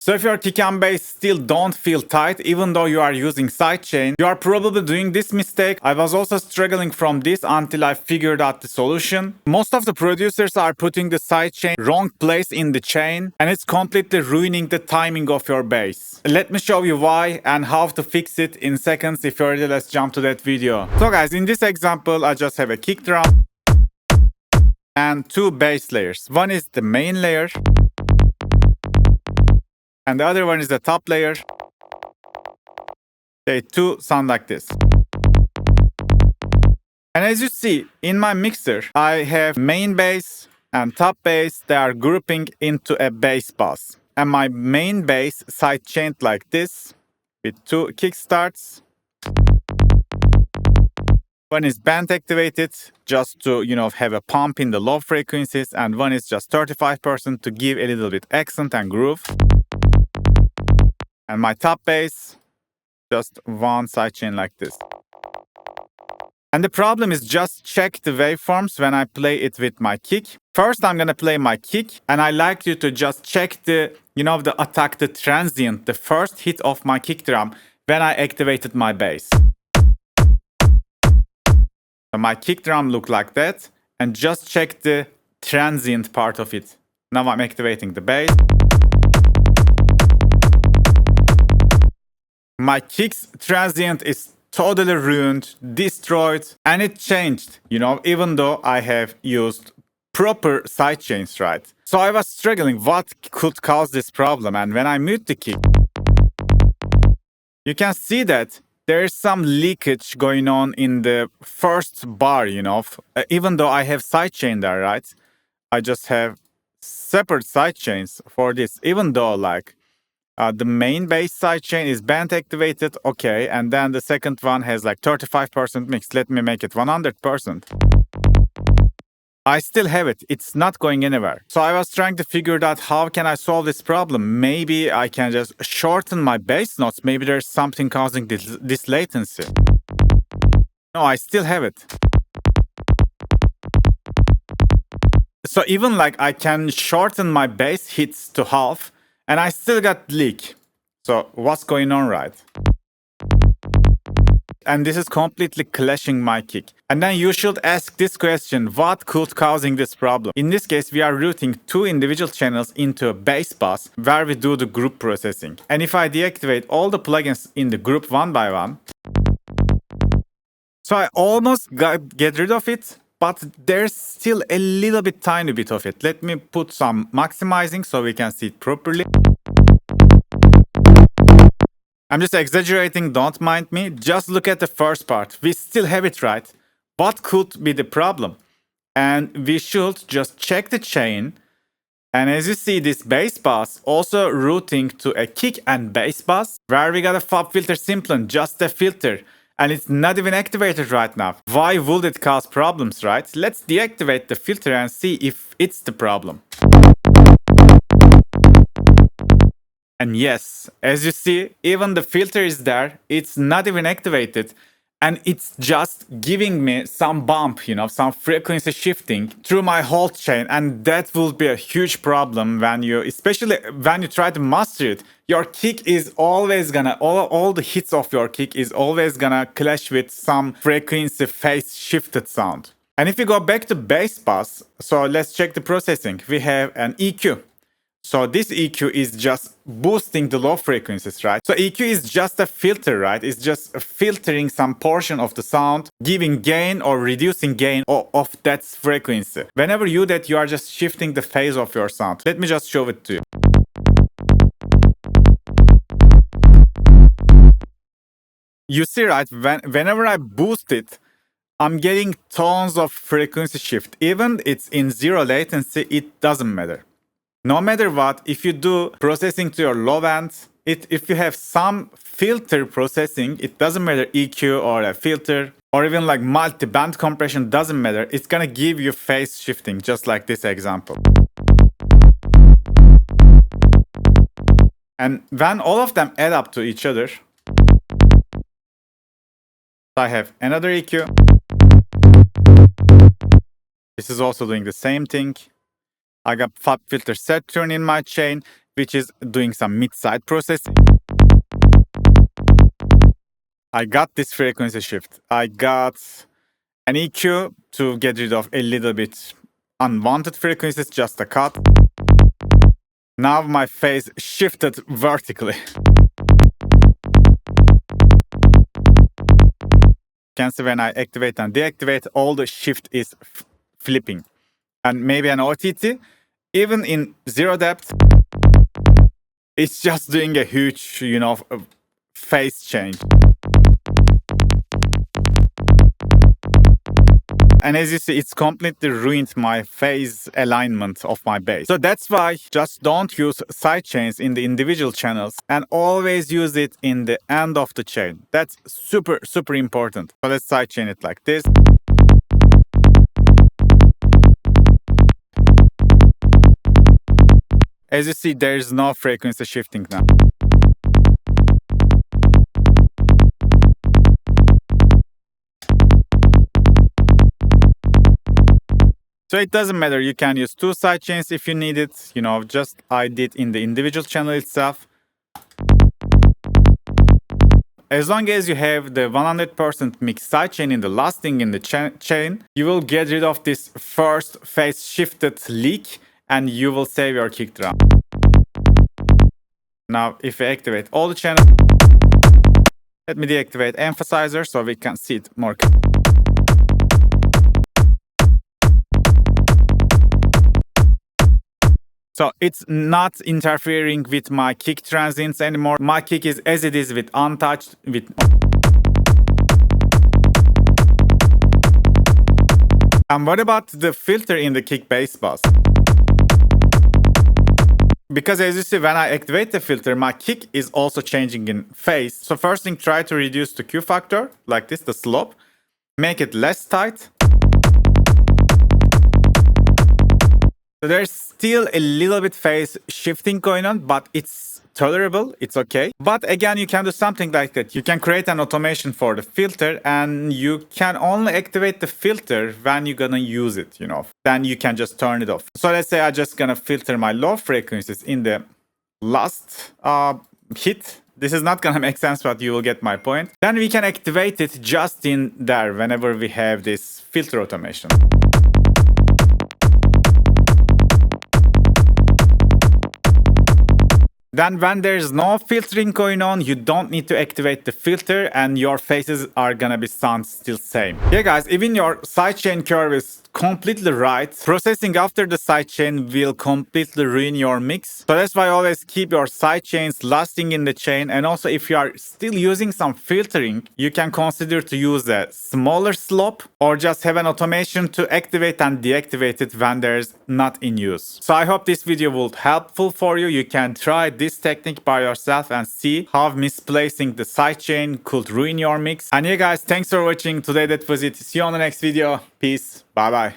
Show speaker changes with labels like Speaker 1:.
Speaker 1: So if your kick and bass still don't feel tight even though you are using sidechain, you are probably doing this mistake. I was also struggling from this until I figured out the solution. Most of the producers are putting the sidechain wrong place in the chain, and it's completely ruining the timing of your bass. Let me show you why and how to fix it in seconds. If you're ready, let's jump to that video. So guys, in this example, I just have a kick drum and two bass layers. One is the main layer and the other one is the top layer. They two sound like this. And as you see, in my mixer, I have main bass and top bass. They are grouping into a bass bus. And my main bass sidechained like this with two kickstarts. One is band activated just to, have a pump in the low frequencies, and one is just 35% to give a little bit accent and groove. And my top bass, just one sidechain like this. And the problem is just check the waveforms when I play it with my kick. First, I'm gonna play my kick, and I like you to just check the attack, the transient, the first hit of my kick drum when I activated my bass. So my kick drum looked like that, and just check the transient part of it. Now I'm activating the bass. My kick's transient is totally ruined, destroyed, and it changed, even though I have used proper sidechains, right? So I was struggling what could cause this problem, and when I mute the kick, you can see that there is some leakage going on in the first bar, even though I have sidechain there, right? I just have separate sidechains for this, even though the main bass sidechain is band activated, okay, and then the second one has 35% mix. Let me make it 100%. I still have it. It's not going anywhere. So I was trying to figure out how can I solve this problem. Maybe I can just shorten my bass notes. Maybe there's something causing this latency. No, I still have it. So even I can shorten my bass hits to half, and I still got leak. So what's going on, right? And this is completely clashing my kick. And then you should ask this question, what could causing this problem? In this case, we are routing two individual channels into a bass bus where we do the group processing. And if I deactivate all the plugins in the group one by one, so I almost get rid of it, but there's still a little bit, tiny bit of it. Let me put some maximizing so we can see it properly. I'm just exaggerating, don't mind me. Just look at the first part. We still have it, right? What could be the problem? And we should just check the chain. And as you see, this bass bus also routing to a kick and bass bus where we got a FOB filter simplen, just a filter. And it's not even activated right now. Why would it cause problems, right? Let's deactivate the filter and see if it's the problem. And yes, as you see, even the filter is there. It's not even activated. And it's just giving me some bump, some frequency shifting through my whole chain. And that will be a huge problem especially when you try to master it. Your kick is always gonna, all the hits of your kick is always gonna clash with some frequency phase shifted sound. And if you go back to bass bus, so let's check the processing. We have an EQ. So this EQ is just boosting the low frequencies, right? So EQ is just a filter, right? It's just filtering some portion of the sound, giving gain or reducing gain of that frequency. Whenever you do that, you are just shifting the phase of your sound. Let me just show it to you. You see, right? Whenever I boost it, I'm getting tons of frequency shift. Even it's in zero latency, it doesn't matter. No matter what, if you do processing to your low end, if you have some filter processing, it doesn't matter EQ or a filter, or even multi-band compression, doesn't matter. It's gonna give you phase shifting, just like this example. And when all of them add up to each other, I have another EQ. This is also doing the same thing. I got FOB filter set turn in my chain. which is doing some mid-side processing. I got this frequency shift. I got an EQ to get rid of a little bit unwanted frequencies, just a cut. Now my phase shifted vertically. You can see when I activate and deactivate, all the shift is flipping. And maybe an OTT, even in zero depth, it's just doing a huge, phase change. And as you see, it's completely ruined my phase alignment of my bass. So that's why just don't use sidechains in the individual channels and always use it in the end of the chain. That's super, super important. So let's sidechain it like this. As you see, there is no frequency shifting now. So it doesn't matter, you can use two sidechains if you need it, just I did in the individual channel itself. As long as you have the 100% mix sidechain in the last thing in the chain, you will get rid of this first phase shifted leak and you will save your kick drum. Now if we activate all the channels, let me deactivate emphasizer so we can see it more. So it's not interfering with my kick transients anymore. My kick is as it is, with untouched. And what about the filter in the kick bass bus? Because as you see, when I activate the filter, my kick is also changing in phase. So first thing, try to reduce the Q factor, like this, the slope. Make it less tight. So there's still a little bit phase shifting going on, but it's tolerable, it's okay. But again, you can do something like that. You can create an automation for the filter and you can only activate the filter when you're gonna use it, Then you can just turn it off. So let's say I'm just gonna filter my low frequencies in the last hit. This is not gonna make sense, but you will get my point. Then we can activate it just in there whenever we have this filter automation. Then when there's no filtering going on, you don't need to activate the filter and your phases are gonna be sound still same. Yeah guys, even your sidechain curve is completely right. Processing after the sidechain will completely ruin your mix. So that's why always keep your sidechains lasting in the chain. And also if you are still using some filtering, you can consider to use a smaller slope or just have an automation to activate and deactivate it when there's not in use. So I hope this video will be helpful for you. You can try this technique by yourself and see how misplacing the sidechain could ruin your mix. And yeah guys, thanks for watching today. That was it. See you on the next video. Peace. Bye bye.